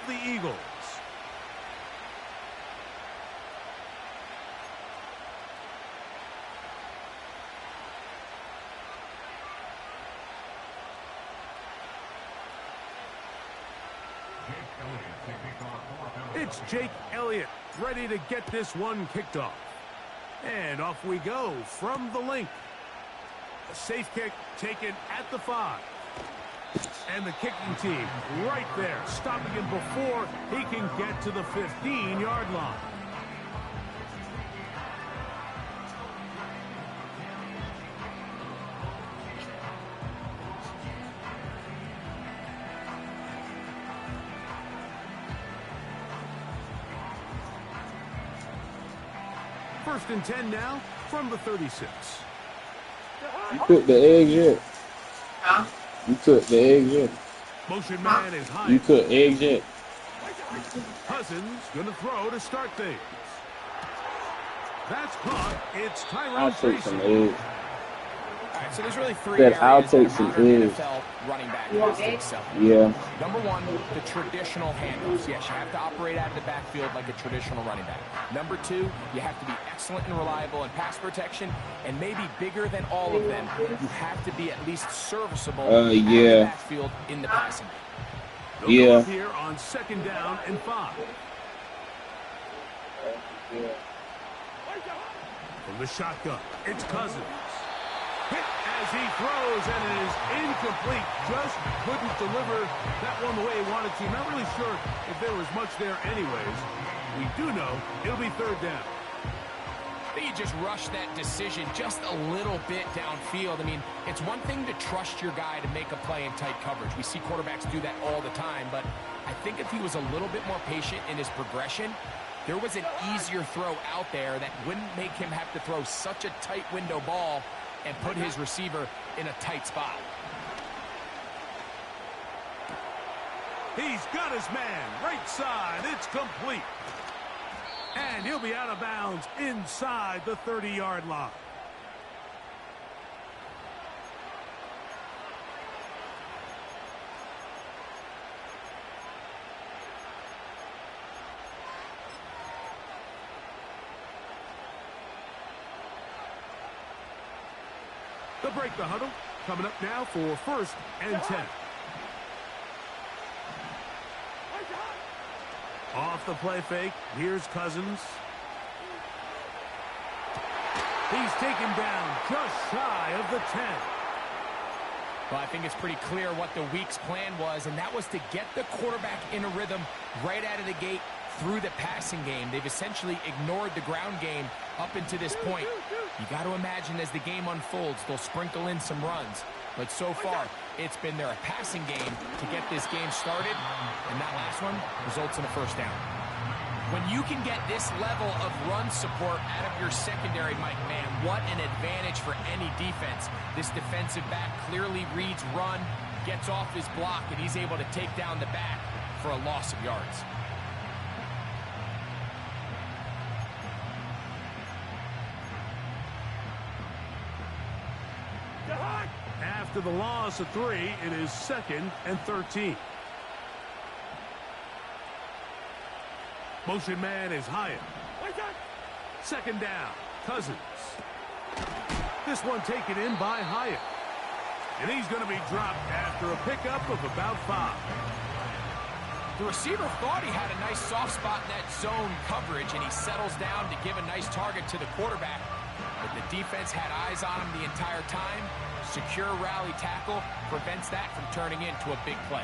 the Eagles. It's Jake Elliott ready to get this one kicked off. And off we go from the link. A safe kick taken at the 5. And the kicking team right there, stopping him before he can get to the 15-yard line. First and 10 now from the 36. You took the eggs yet? Huh? You took the eggs yet? Motion man is high. You took eggs yet? Cousins going to throw to start things. That's caught. It's I'll Tyrone take some Tracy. eggs. All right, so there's really three Said areas I'll that take a some modern eggs. NFL running back has to excel. Yeah. Number one, the traditional handoffs. Yes, you have to operate out of the backfield like a traditional running back. Number two, you have to be excellent and reliable in pass protection, and maybe bigger than all of them, you have to be at least serviceable out of the Yeah. backfield in the passing game. They'll go Yeah. up here on 2nd down and 5. From the shotgun, it's Cousins. Hit as he throws, and it is incomplete. Just couldn't deliver that one the way he wanted to. Not really sure if there was much there anyways. We do know it'll be 3rd down. I think you just rushed that decision just a little bit downfield. I mean, it's one thing to trust your guy to make a play in tight coverage. We see quarterbacks do that all the time, but I think if he was a little bit more patient in his progression, there was an easier throw out there that wouldn't make him have to throw such a tight window ball and put his receiver in a tight spot. He's got his man right side. It's complete. And he'll be out of bounds inside the 30-yard line. They'll break the huddle. Coming up now for 1st and 10. Off the play fake. Here's Cousins. He's taken down just shy of the 10. Well, I think it's pretty clear what the week's plan was, and that was to get the quarterback in a rhythm right out of the gate through the passing game. They've essentially ignored the ground game up until this point. You got to imagine as the game unfolds, they'll sprinkle in some runs. But so far, it's been their passing game to get this game started, and that last one results in a 1st down. When you can get this level of run support out of your secondary, Mike, man, what an advantage for any defense. This defensive back clearly reads run, gets off his block, and he's able to take down the back for a loss of yards. After the loss of 3, it is 2nd and 13. Motion man is Hyatt. 2nd down, Cousins. This one taken in by Hyatt. And he's going to be dropped after a pickup of about 5. The receiver thought he had a nice soft spot in that zone coverage, and he settles down to give a nice target to the quarterback. But the defense had eyes on him the entire time. Secure rally tackle prevents that from turning into a big play.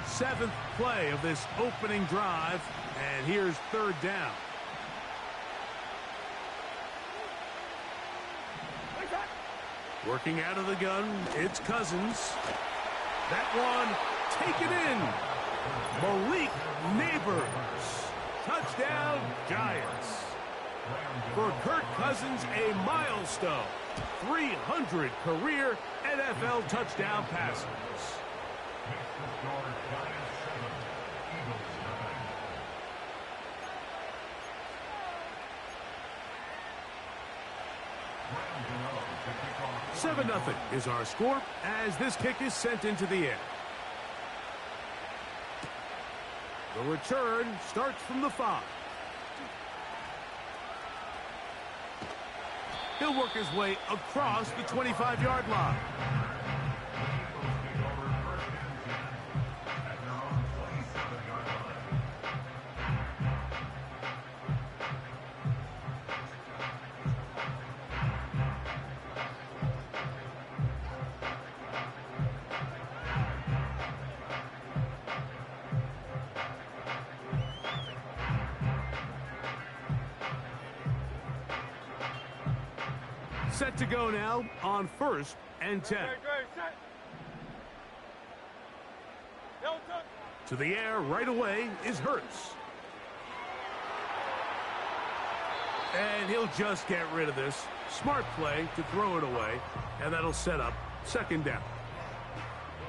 Seventh play of this opening drive, and here's 3rd down. Working out of the gun, it's Cousins. That one taken in. Malik Neighbors. Touchdown, Giants. For Kirk Cousins, a milestone. 300 career NFL touchdown passes. 7-0 is our score as this kick is sent into the air. The return starts from the 5. He'll work his way across the 25-yard line. Set to go now on 1st and 10. To the air right away is Hurts. And he'll just get rid of this. Smart play to throw it away, and that'll set up 2nd down.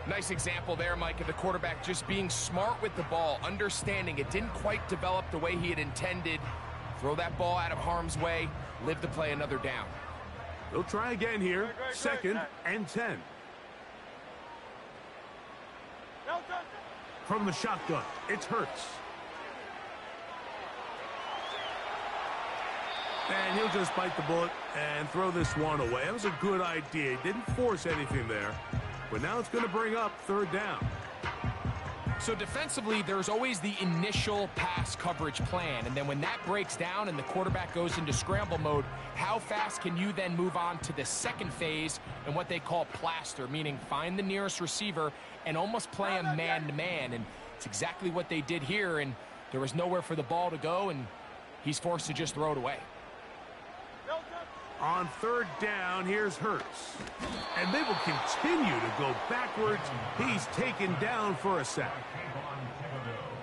Nice example there, Mike, of the quarterback just being smart with the ball, understanding it didn't quite develop the way he had intended. Throw that ball out of harm's way, live to play another down. They'll try again here, 2nd and 10. From the shotgun, it's Hurts. And he'll just bite the bullet and throw this one away. That was a good idea. He didn't force anything there. But now it's going to bring up 3rd down. So defensively, there's always the initial pass coverage plan. And then when that breaks down and the quarterback goes into scramble mode, how fast can you then move on to the 2nd phase and what they call plaster, meaning find the nearest receiver and almost play him man-to-man. And it's exactly what they did here, and there was nowhere for the ball to go, and he's forced to just throw it away. On 3rd down, here's Hurts. And they will continue to go backwards. He's taken down for a sack.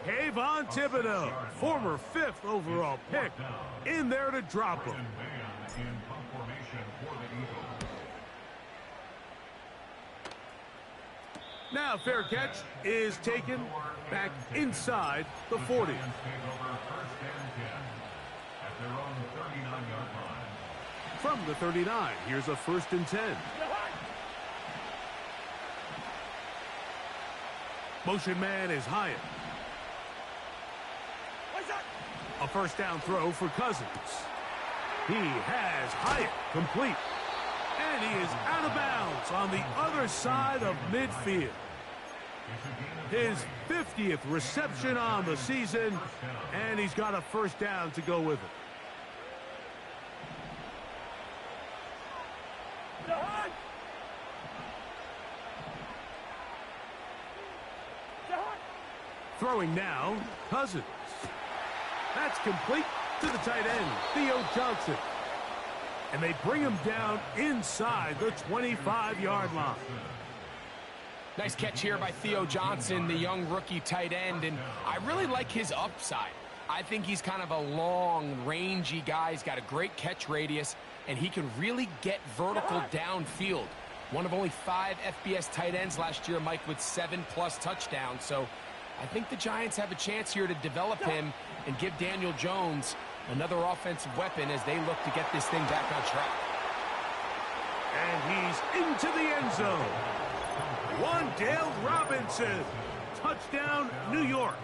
Kayvon Thibodeau, former 5th overall pick, in there to drop him. Now fair catch is taken back inside the 40. From the 39, here's a 1st and 10. Motion man is Hyatt. A 1st down throw for Cousins. He has Hyatt complete. And he is out of bounds on the other side of midfield. His 50th reception on the season, and he's got a 1st down to go with it. Throwing now, Cousins. That's complete to the tight end, Theo Johnson. And they bring him down inside the 25-yard line. Nice catch here by Theo Johnson, the young rookie tight end, and I really like his upside. I think he's kind of a long, rangy guy. He's got a great catch radius, and he can really get vertical downfield. One of only 5 FBS tight ends last year, Mike, with 7+ touchdowns. So I think the Giants have a chance here to develop him and give Daniel Jones another offensive weapon as they look to get this thing back on track. And he's into the end zone. Wan'Dale Robinson. Touchdown, New York.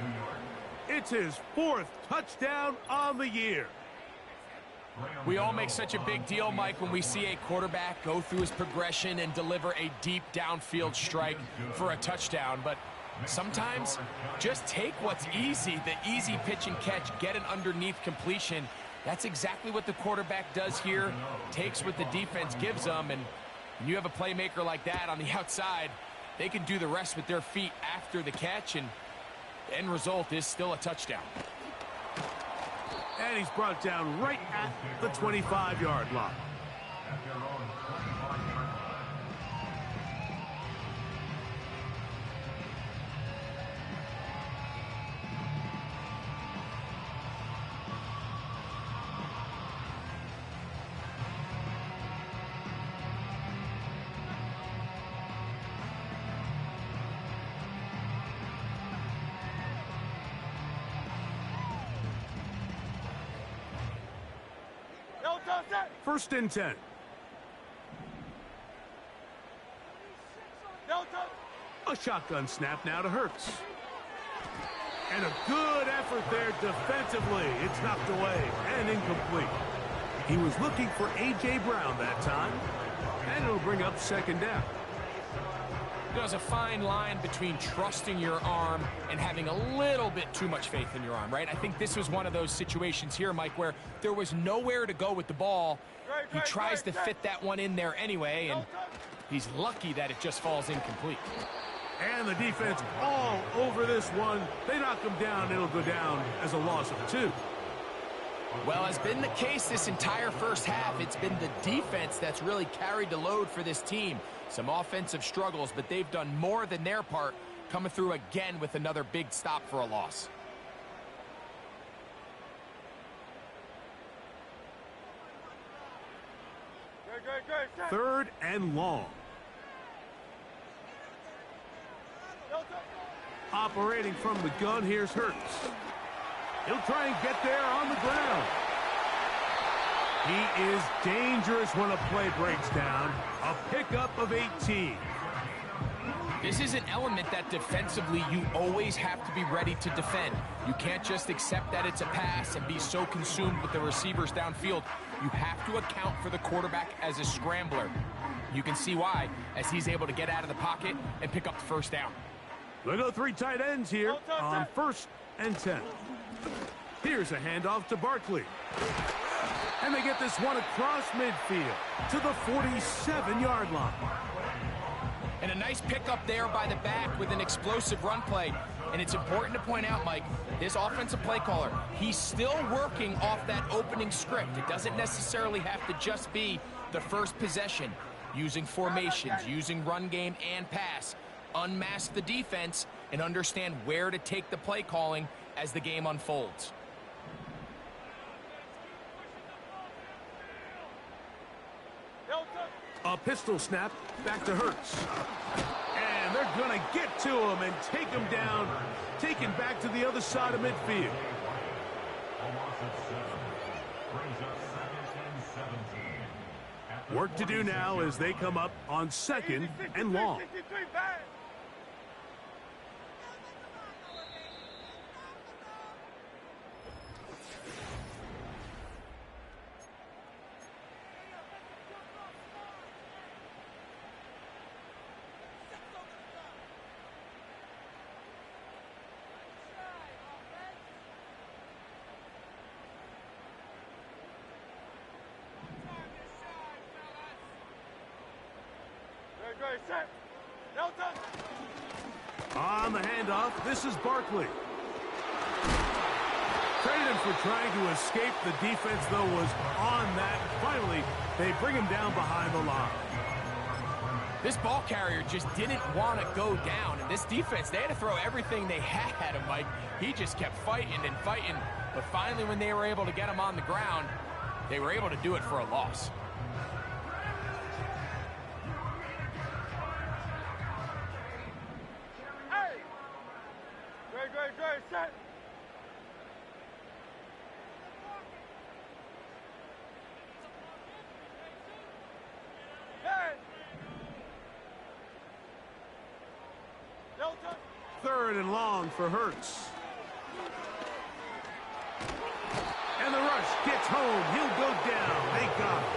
It's his 4th touchdown on the year. We all make such a big deal, Mike, when we see a quarterback go through his progression and deliver a deep downfield strike for a touchdown. But sometimes just take what's easy, the easy pitch and catch, get an underneath completion. That's exactly what the quarterback does here, takes what the defense gives them, and when you have a playmaker like that on the outside, they can do the rest with their feet after the catch, and the end result is still a touchdown. And he's brought down right at the 25-yard line. First and 10. A shotgun snap now to Hurts. And a good effort there defensively. It's knocked away and incomplete. He was looking for A.J. Brown that time. And it'll bring up second down. There's a fine line between trusting your arm and having a little bit too much faith in your arm, right? I think this was one of those situations here, Mike, where there was nowhere to go with the ball. He tries to fit that one in there anyway, and he's lucky that it just falls incomplete. And the defense all over this one. They knock him down. It'll go down as a loss of 2. Well, has been the case this entire first half. It's been the defense that's really carried the load for this team. Some offensive struggles, but they've done more than their part, coming through again with another big stop for a loss. Third and long. Operating from the gun, here's Hurts. He'll try and get there on the ground. He is dangerous when a play breaks down. A pickup of 18. This is an element that defensively you always have to be ready to defend. You can't just accept that it's a pass and be so consumed with the receivers downfield. You have to account for the quarterback as a scrambler. You can see why, as he's able to get out of the pocket and pick up the first down. We'll go 3 tight ends here on 1st and 10. Here's a handoff to Barkley. And they get this one across midfield to the 47-yard line. And a nice pickup there by the back with an explosive run play. And it's important to point out, Mike, this offensive play caller, he's still working off that opening script. It doesn't necessarily have to just be the first possession. Using formations, using run game and pass. Unmask the defense and understand where to take the play calling as the game unfolds. A pistol snap back to Hurts. And they're going to get to him and take him down, taken back to the other side of midfield. Work to do now as they come up on 2nd and long. On the handoff, this is Barkley. Traded for trying to escape. The defense, though, was on that. Finally, they bring him down behind the line. This ball carrier just didn't want to go down. And this defense, they had to throw everything they had at him, Mike. He just kept fighting and fighting. But finally, when they were able to get him on the ground, they were able to do it for a loss. Set. Third and long for Hurts. And the rush gets home. He'll go down. They got him.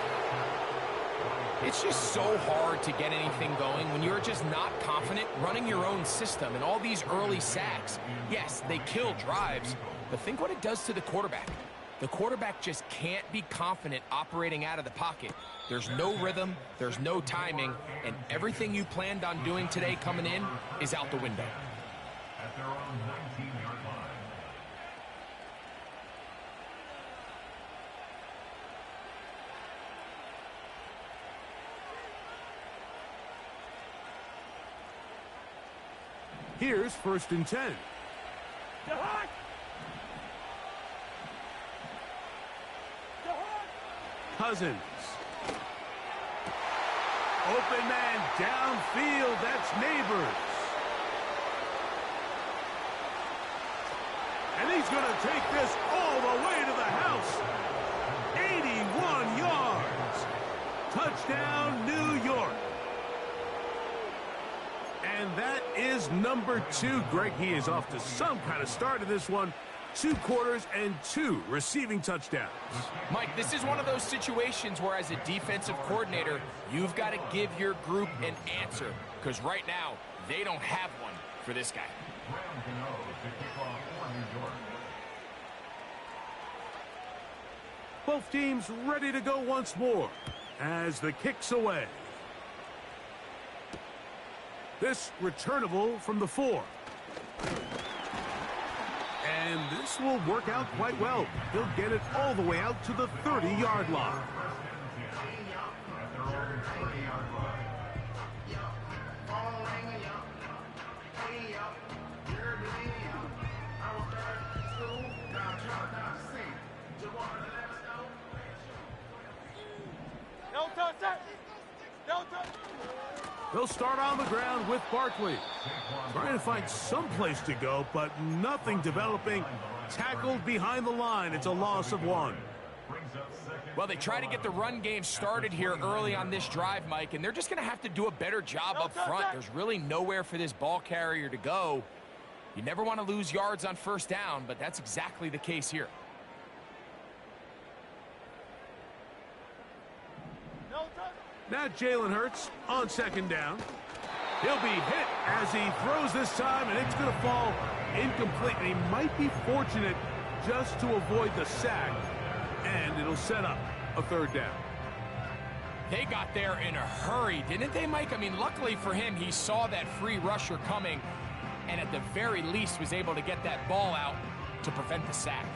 It's just so hard to get anything going when you're just not confident running your own system. And all these early sacks, yes, they kill drives, but think what it does to the quarterback. The quarterback just can't be confident operating out of the pocket. There's no rhythm, there's no timing, and everything you planned on doing today coming in is out the window. At their own 19-yard line. Here's 1st and 10. Cousins. Open man downfield. That's Neighbors. And he's going to take this all the way to the house. 81 yards. Touchdown, New York. And that is number 2. Greg, he is off to some kind of start in this one. 2 quarters and 2 receiving touchdowns. Mike, this is one of those situations where as a defensive coordinator, you've got to give your group an answer. Because right now, they don't have one for this guy. Both teams ready to go once more as the kick's away. This returnable from the 4. And this will work out quite well. He'll get it all the way out to the 30-yard line. They'll start on the ground with Barkley. Trying to find some place to go, but nothing developing. Tackled behind the line. It's a loss of 1. Well, they try to get the run game started here early on this drive, Mike, and they're just going to have to do a better job up front. There's really nowhere for this ball carrier to go. You never want to lose yards on first down, but that's exactly the case here. Now Jalen Hurts on second down. He'll be hit as he throws this time, and it's going to fall incomplete. And he might be fortunate just to avoid the sack, and it'll set up a 3rd down. They got there in a hurry, didn't they, Mike? I mean, luckily for him, he saw that free rusher coming, and at the very least was able to get that ball out to prevent the sack.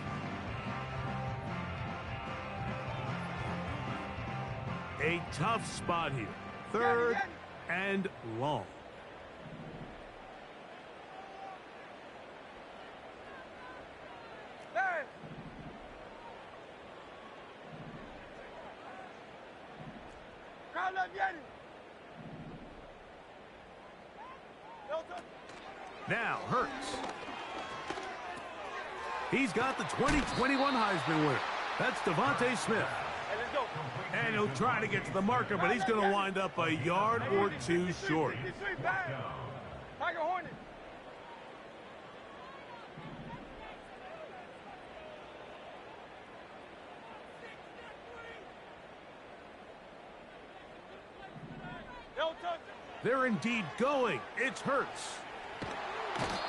A tough spot here. 3rd and long. Now Hurts. He's got the 2021 Heisman winner. That's Devontae Smith. And he'll try to get to the marker, but he's going to wind up a yard or 2 short. They're indeed going. It's Hurts.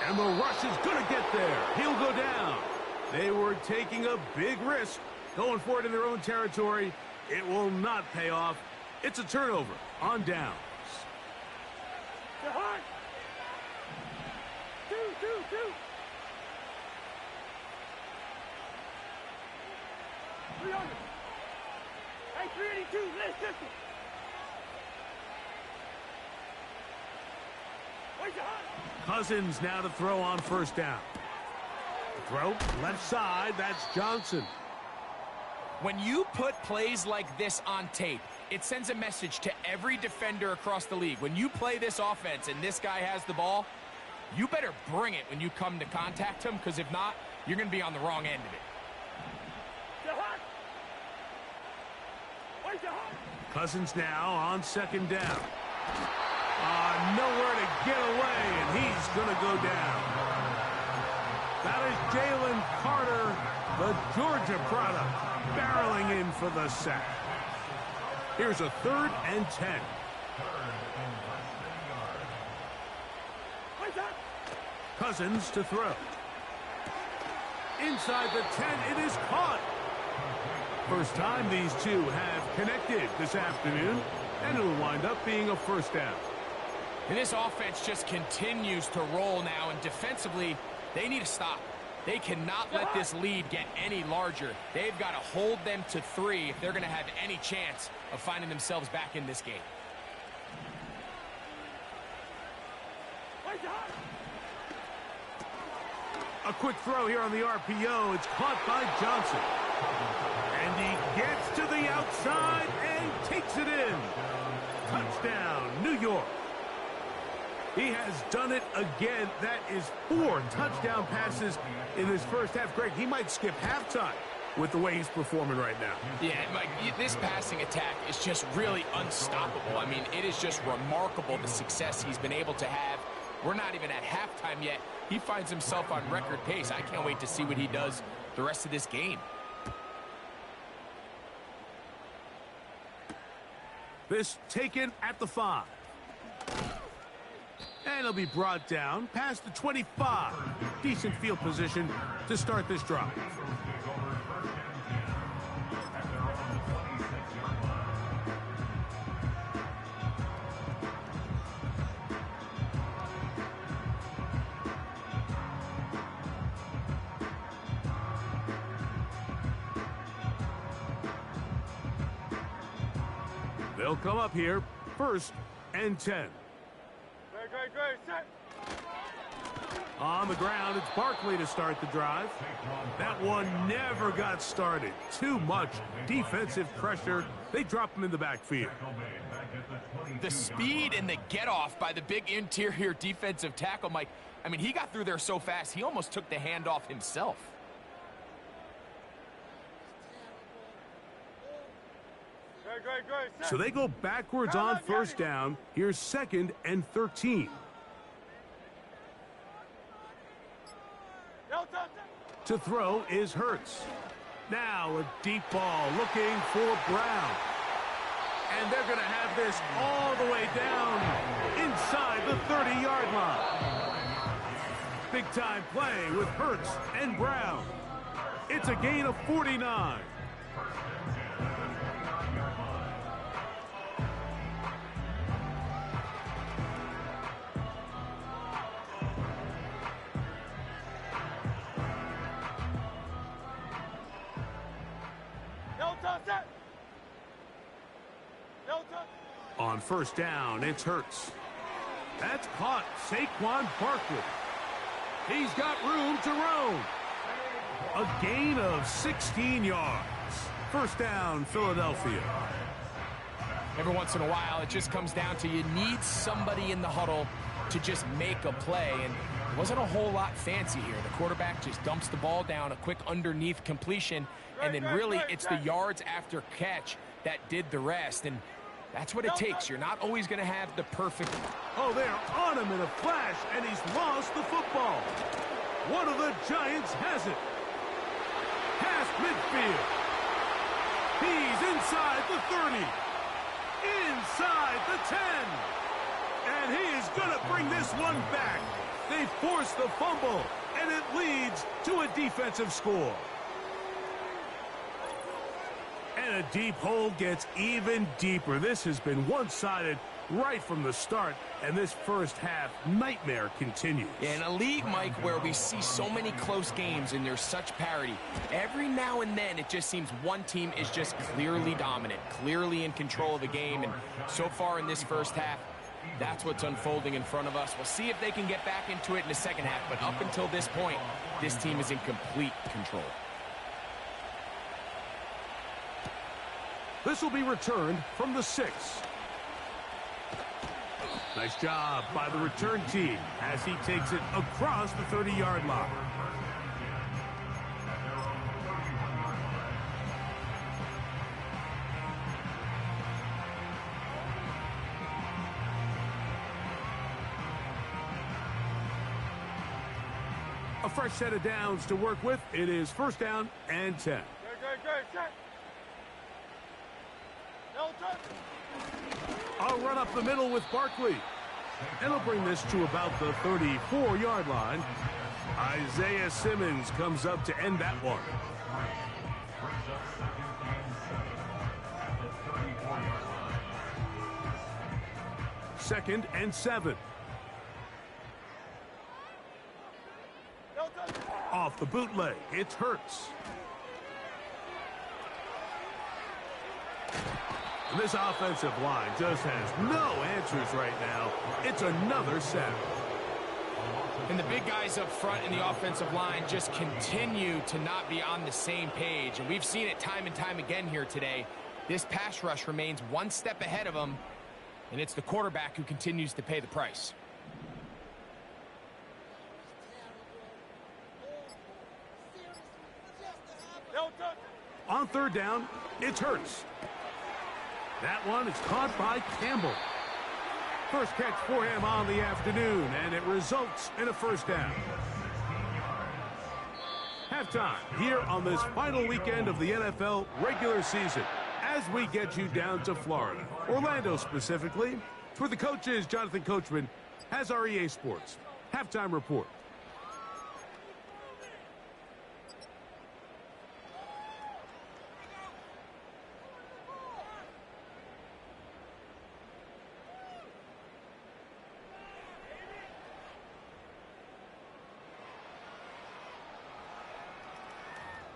And the rush is going to get there. He'll go down. They were taking a big risk, going for it in their own territory. It will not pay off. It's a turnover on downs. Hey, 382, let's distance. Cousins now to throw on first down. Throw left side. That's Johnson. When you put plays like this on tape, it sends a message to every defender across the league. When you play this offense and this guy has the ball, you better bring it when you come to contact him, because if not, you're going to be on the wrong end of it. Cousins now on second down. Nowhere to get away, and he's going to go down. That is Jalen Carter, the Georgia product, barreling in for the sack. Here's a 3rd and 10. Cousins to throw. Inside the 10, it is caught. First time these two have connected this afternoon, and it'll wind up being a first down. And this offense just continues to roll now, and defensively, they need to stop. They cannot let this lead get any larger. They've got to hold them to 3 if they're going to have any chance of finding themselves back in this game. A quick throw here on the RPO. It's caught by Johnson. And he gets to the outside and takes it in. Touchdown, New York. He has done it again. That is 4 touchdown passes in this first half. Greg, he might skip halftime with the way he's performing right now. Yeah, Mike, this passing attack is just really unstoppable. I mean, it is just remarkable the success he's been able to have. We're not even at halftime yet. He finds himself on record pace. I can't wait to see what he does the rest of this game. This taken at the 5. And he'll be brought down past the 25. Decent field position to start this drive. They'll come up here, 1st and 10. Great, set. On the ground, it's Barkley to start the drive. That one never got started. Too much defensive pressure. They drop him in the backfield. The speed and the get-off by the big interior defensive tackle, Mike. I mean, he got through there so fast, he almost took the handoff himself. Great, set. So they go backwards on 1st down. Here's 2nd and 13. To throw is Hurts. Now a deep ball looking for Brown. And they're going to have this all the way down inside the 30-yard line. Big-time play with Hurts and Brown. It's a gain of 49. On 1st down, it's Hurts. That's caught. Saquon Barkley. He's got room to roam. A gain of 16 yards. 1st down, Philadelphia. Every once in a while, it just comes down to you need somebody in the huddle to just make a play. And it wasn't a whole lot fancy here. The quarterback just dumps the ball down, a quick underneath completion, and then really it's the yards after catch that did the rest. And that's what it takes. You're not always going to have the perfect... Oh, they're on him in a flash, and he's lost the football. One of the Giants has it. Past midfield. He's inside the 30. Inside the 10. And he is going to bring this one back. They force the fumble, and it leads to a defensive score. And a deep hole gets even deeper. This has been one-sided right from the start, and this first half nightmare continues. In a league, Mike, where we see so many close games and there's such parity, every now and then it just seems one team is just clearly dominant, clearly in control of the game, and so far in this first half, that's what's unfolding in front of us. We'll see if they can get back into it in the second half, but up until this point, this team is in complete control. This will be returned from the 6. Nice job by the return team as he takes it across the 30-yard line. A fresh set of downs to work with. It is 1st down and 10. Great, set. I'll run up the middle with Barkley. And he'll bring this to about the 34-yard line. Isaiah Simmons comes up to end that one. Second and 7. Off the bootleg, it's Hurts. And this offensive line just has no answers right now. It's another sack. And the big guys up front in the offensive line just continue to not be on the same page. And we've seen it time and time again here today. This pass rush remains one step ahead of them, and it's the quarterback who continues to pay the price. No touch. On third down, it's Hurts. That one is caught by Campbell. First catch for him on the afternoon, and it results in a first down. Halftime here on this final weekend of the NFL regular season as we get you down to Florida, Orlando specifically. For the coaches, Jonathan Coachman has our EA Sports halftime report.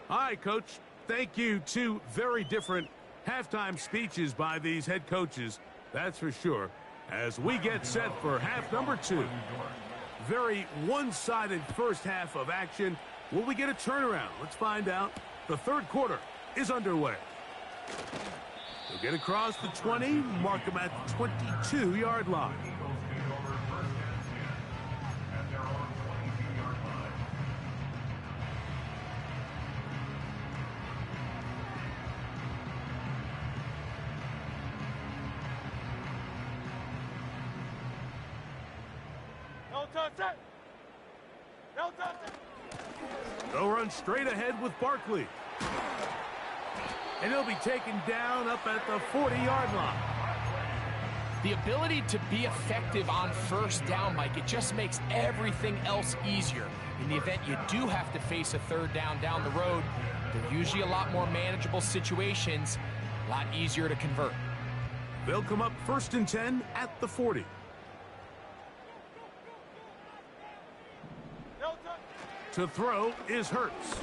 All right, Coach. Thank you. Two very different halftime speeches by these head coaches, that's for sure, as we get set for half number 2. Very one-sided first half of action. Will we get a turnaround? Let's find out. The third quarter is underway. They'll get across the 20, mark them at the 22-yard line. They'll run straight ahead with Barkley. And he'll be taken down up at the 40-yard line. The ability to be effective on first down, Mike, it just makes everything else easier. In the event you do have to face a third down the road, they're usually a lot more manageable situations, a lot easier to convert. They'll come up 1st and 10 at the 40. To throw is Hurts.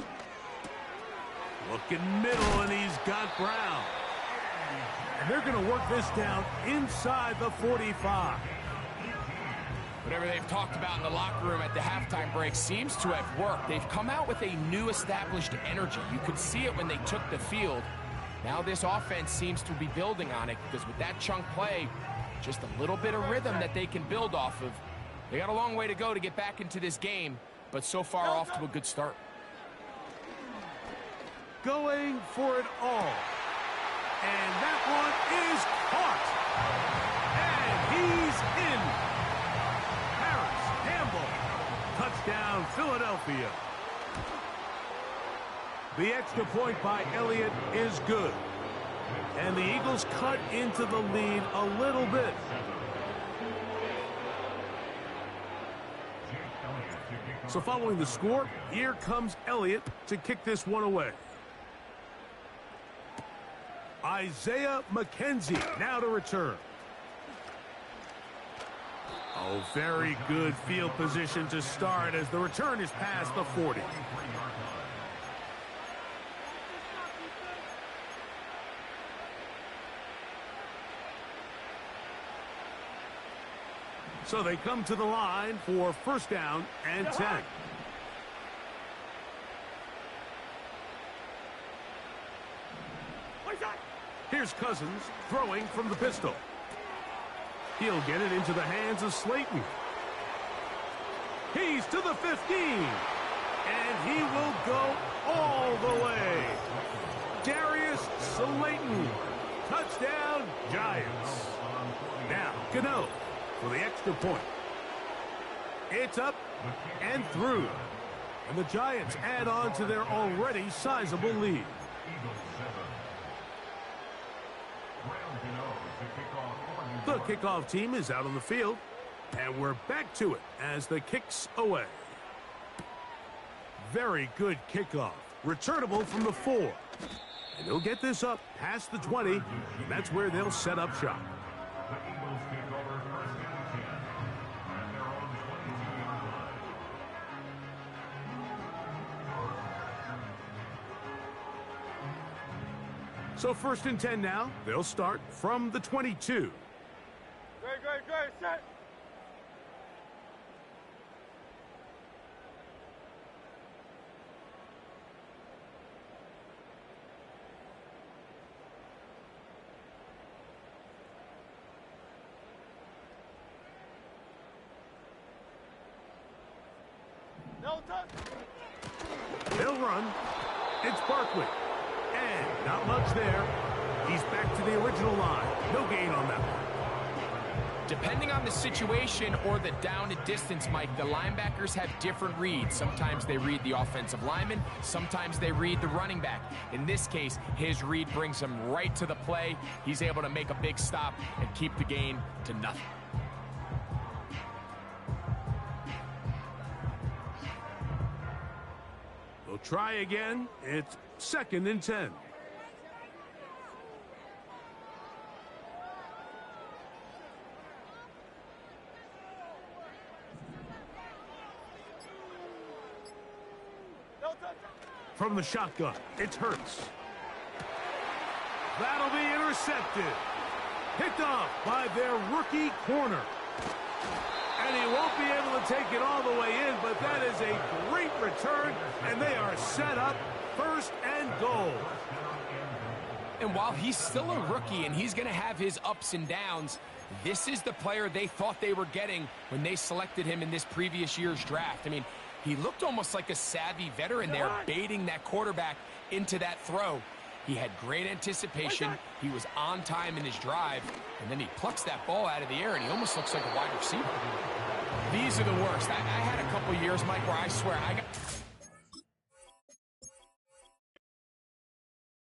Looking middle, and he's got Brown. And they're going to work this down inside the 45. Whatever they've talked about in the locker room at the halftime break seems to have worked. They've come out with a new established energy. You could see it when they took the field. Now this offense seems to be building on it, because with that chunk play, just a little bit of rhythm that they can build off of. They got a long way to go to get back into this game, but so far off to a good start. Going for it all. And that one is caught. And he's in. Harris Campbell. Touchdown, Philadelphia. The extra point by Elliott is good. And the Eagles cut into the lead a little bit. So following the score, here comes Elliott to kick this one away. Isaiah McKenzie now to return. Oh, very good field position to start as the return is past the 40. So they come to the line for 1st down and 10. Here's Cousins throwing from the pistol. He'll get it into the hands of Slayton. He's to the 15. And he will go all the way. Darius Slayton. Touchdown, Giants. Now, Gano for the extra point. It's up and through. And the Giants add on to their already sizable lead. The kickoff team is out on the field, and we're back to it as the kick's away. Very good kickoff. Returnable from the 4. And they'll get this up past the 20, and that's where they'll set up shop. So 1st and 10 now. They'll start from the 22. Go, set. They'll run. It's Barkley. And not much there. He's back to the original line. No gain on that one. Depending on the situation or the down and distance, Mike, the linebackers have different reads. Sometimes they read the offensive lineman. Sometimes they read the running back. In this case, his read brings him right to the play. He's able to make a big stop and keep the gain to nothing. They'll try again. It's 2nd and 10. From the shotgun, it's Hurts. That'll be intercepted. Picked off by their rookie corner. And he won't be able to take it all the way in, but that is a great return, and they are set up 1st and goal. And while he's still a rookie and he's going to have his ups and downs, this is the player they thought they were getting when they selected him in this previous year's draft. I mean, he looked almost like a savvy veteran there, baiting that quarterback into that throw. He had great anticipation. He was on time in his drive, and then he plucks that ball out of the air, and he almost looks like a wide receiver. These are the worst. I had a couple years, Mike, where I swear I got...